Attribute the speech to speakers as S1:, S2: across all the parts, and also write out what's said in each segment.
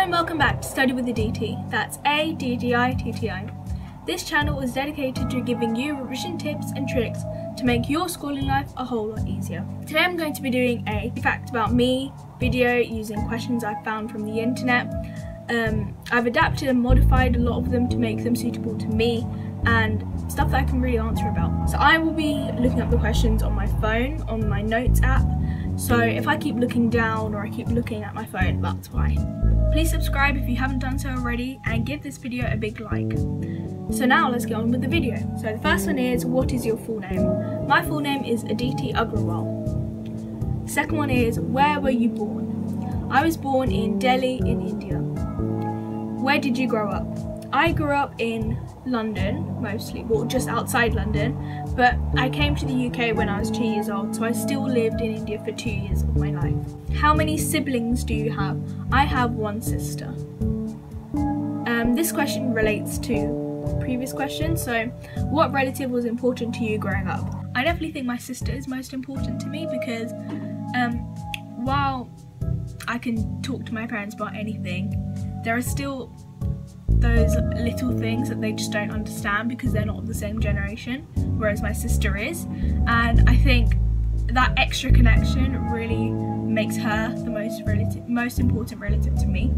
S1: and welcome back to Study With Additti, that's ADDITTI. This channel is dedicated to giving you revision tips and tricks to make your schooling life a whole lot easier. Today I'm going to be doing a fact about me video using questions I've found from the internet. I've adapted and modified a lot of them to make them suitable to me and stuff that I can really answer about. So I will be looking up the questions on my phone, on my notes app. So if I keep looking down or I keep looking at my phone, that's why. Please subscribe if you haven't done so already and give this video a big like. So now let's get on with the video. So the first one is, what is your full name? My full name is Additti Agrawal. The second one is, where were you born? I was born in Delhi in India. Where did you grow up? I grew up in London, mostly, well just outside London, but I came to the UK when I was 2 years old, so I still lived in India for 2 years of my life. How many siblings do you have? I have one sister. This question relates to the previous question, so what relative was important to you growing up? I definitely think my sister is most important to me because while I can talk to my parents about anything, there are still those little things that they just don't understand because they're not of the same generation, whereas my sister is, and I think that extra connection really makes her the most important relative to me.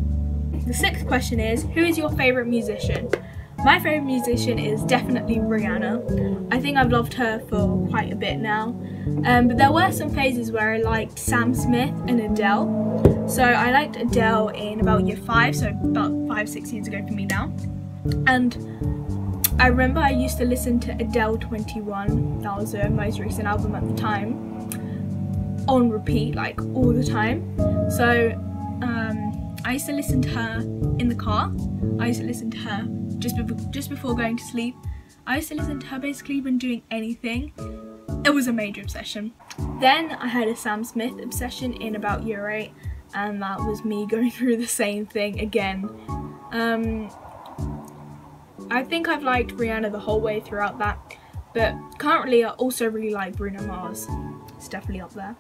S1: The sixth question is, who is your favourite musician? My favourite musician is definitely Rihanna. I think I've loved her for quite a bit now, but there were some phases where I liked Sam Smith and Adele. So I liked Adele in about year 5, so about 5-6 years ago for me now. And I remember I used to listen to Adele 21, that was her most recent album at the time, on repeat, like all the time. So I used to listen to her in the car. I used to listen to her just before going to sleep. I used to listen to her basically when doing anything. It was a major obsession. Then I had a Sam Smith obsession in about year 8. And that was me going through the same thing again. I think I've liked Rihanna the whole way throughout that, but currently I also really like Bruno Mars. It's definitely up there.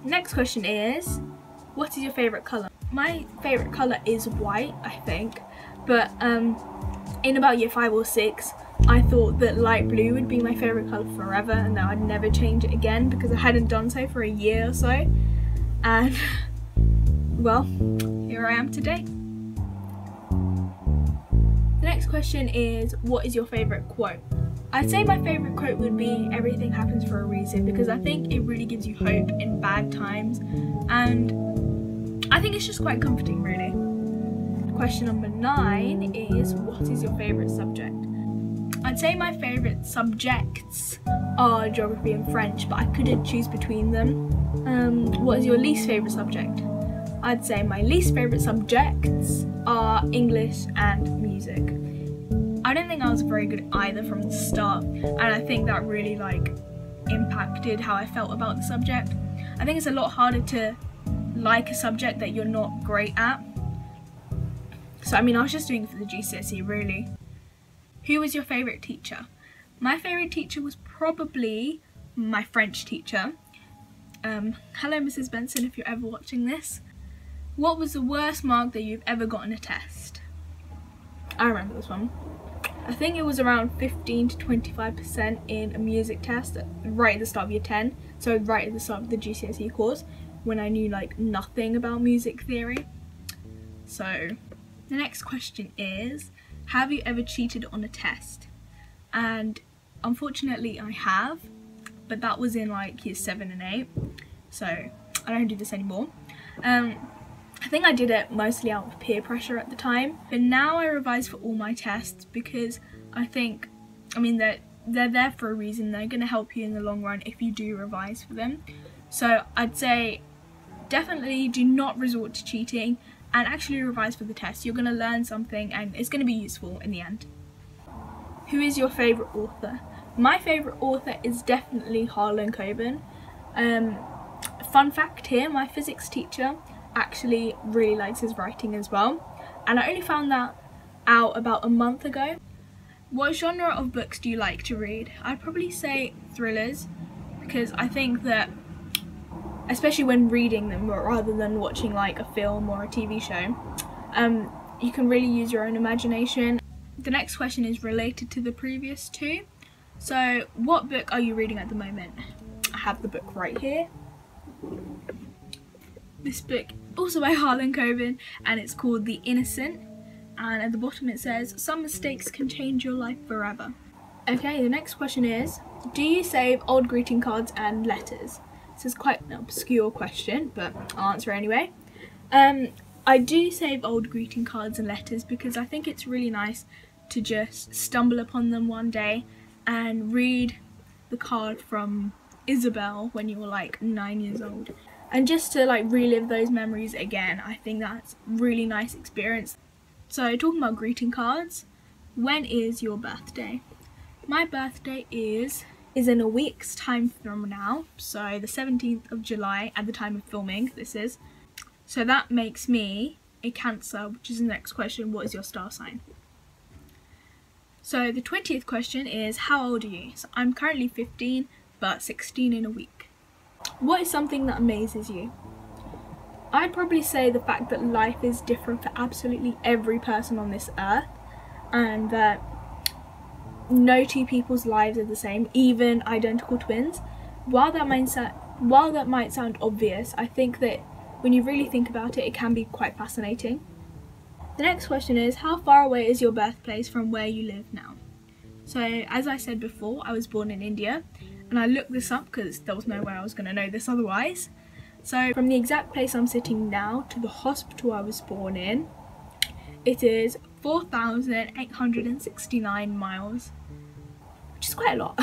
S1: Next question is, what is your favourite colour? My favourite colour is white, I think, but in about year 5 or 6, I thought that light blue would be my favourite colour forever and that I'd never change it again because I hadn't done so for a year or so, and well, here I am today. The next question is, what is your favourite quote? I'd say my favourite quote would be, everything happens for a reason, because I think it really gives you hope in bad times and I think it's just quite comforting really. Question number 9 is, what is your favourite subject? I'd say my favourite subjects are geography and French, but I couldn't choose between them. What is your least favourite subject? I'd say my least favourite subjects are English and music. I don't think I was very good either from the start, and I think that really impacted how I felt about the subject. I think it's a lot harder to like a subject that you're not great at. So I mean, I was just doing it for the GCSE really. Who was your favourite teacher? My favourite teacher was probably my French teacher. Hello Mrs. Benson if you're ever watching this. What was the worst mark that you've ever got on a test? I remember this one. I think it was around 15 to 25% in a music test right at the start of year 10. So right at the start of the GCSE course when I knew nothing about music theory. So the next question is, have you ever cheated on a test? And unfortunately I have, but that was in year 7 and 8, so I don't do this anymore. I think I did it mostly out of peer pressure at the time, but now I revise for all my tests because I think, they're there for a reason. They're going to help you in the long run if you do revise for them. So I'd say definitely do not resort to cheating and actually revise for the test. You're going to learn something and it's going to be useful in the end. Who is your favourite author? My favourite author is definitely Harlan Coben. Fun fact here, my physics teacher actually really likes his writing as well, and I only found that out about a month ago. What genre of books do you like to read? I'd probably say thrillers, because I think that especially when reading them rather than watching like a film or a TV show. You can really use your own imagination. The next question is related to the previous two. So what book are you reading at the moment? I have the book right here. This book also by Harlan Coben, and it's called The Innocent, and at the bottom it says, some mistakes can change your life forever. Okay, the next question is, do you save old greeting cards and letters? This is quite an obscure question, but I'll answer anyway. I do save old greeting cards and letters because I think it's really nice to just stumble upon them one day and read the card from Isabel when you were like 9 years old, and just to like relive those memories again. I think that's a really nice experience. So talking about greeting cards, when is your birthday? My birthday is in a week's time from now, so the 17th of July at the time of filming this is. So that makes me a Cancer, which is the next question, what is your star sign? So the 20th question is, how old are you? So I'm currently 15, but 16 in a week. What is something that amazes you? I'd probably say the fact that life is different for absolutely every person on this earth, and that no two people's lives are the same, even identical twins. While that might sound obvious, I think that when you really think about it, it can be quite fascinating. The next question is, how far away is your birthplace from where you live now? So as I said before, I was born in India, and I looked this up because there was no way I was going to know this otherwise. So from the exact place I'm sitting now to the hospital I was born in, it is 4,869 miles, which is quite a lot.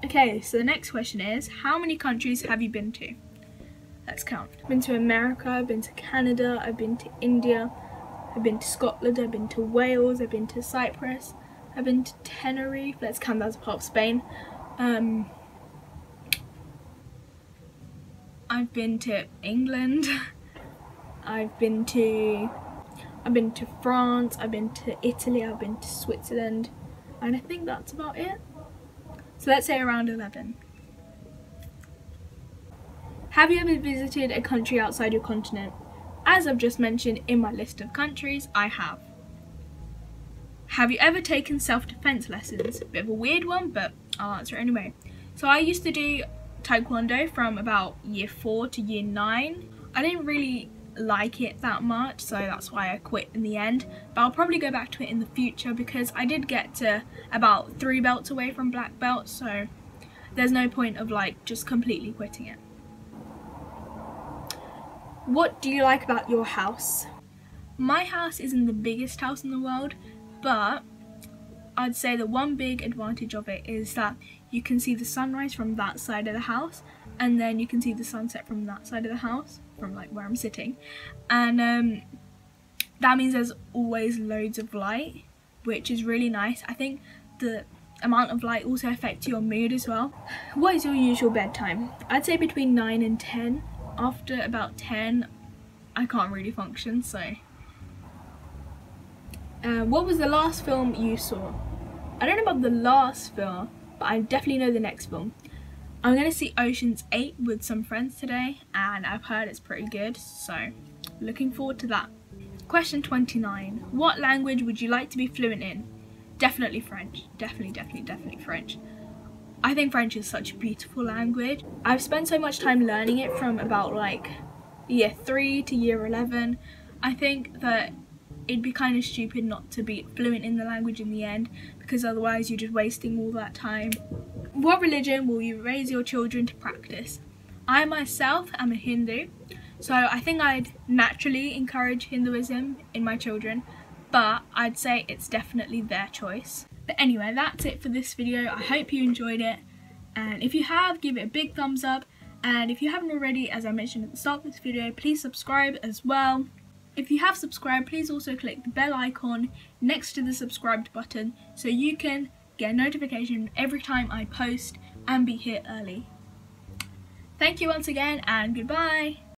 S1: Okay, so the next question is, how many countries have you been to? Let's count. I've been to America, I've been to Canada, I've been to India, I've been to Scotland, I've been to Wales, I've been to Cyprus, I've been to Tenerife, let's count that as part of Spain. I've been to England, I've been to France, I've been to Italy, I've been to Switzerland, and I think that's about it. So let's say around 11. Have you ever visited a country outside your continent? As I've just mentioned in my list of countries, I have. Have you ever taken self-defense lessons? Bit of a weird one, but I'll answer it anyway. So I used to do Taekwondo from about year 4 to year 9. I didn't really like it that much, so that's why I quit in the end. But I'll probably go back to it in the future because I did get to about 3 belts away from black belt, so there's no point of like just completely quitting it. What do you like about your house? My house isn't the biggest house in the world, but I'd say the one big advantage of it is that you can see the sunrise from that side of the house, and then you can see the sunset from that side of the house, from like where I'm sitting, and that means there's always loads of light, which is really nice. I think the amount of light also affects your mood as well. What is your usual bedtime? I'd say between 9 and 10. After about 10, I can't really function, so. What was the last film you saw? I don't know about the last film, but I definitely know the next film. I'm going to see Ocean's 8 with some friends today, and I've heard it's pretty good, so looking forward to that. Question 29. What language would you like to be fluent in? Definitely French. Definitely French. I think French is such a beautiful language. I've spent so much time learning it from about like year 3 to year 11. I think that it'd be kind of stupid not to be fluent in the language in the end, because otherwise you're just wasting all that time. What religion will you raise your children to practice? I myself am a Hindu, so I think I'd naturally encourage Hinduism in my children, but I'd say it's definitely their choice. But anyway, that's it for this video. I hope you enjoyed it, and if you have, give it a big thumbs up, and if you haven't already, as I mentioned at the start of this video, please subscribe as well. If you have subscribed, please also click the bell icon next to the subscribed button so you can get a notification every time I post and be here early. Thank you once again, and goodbye!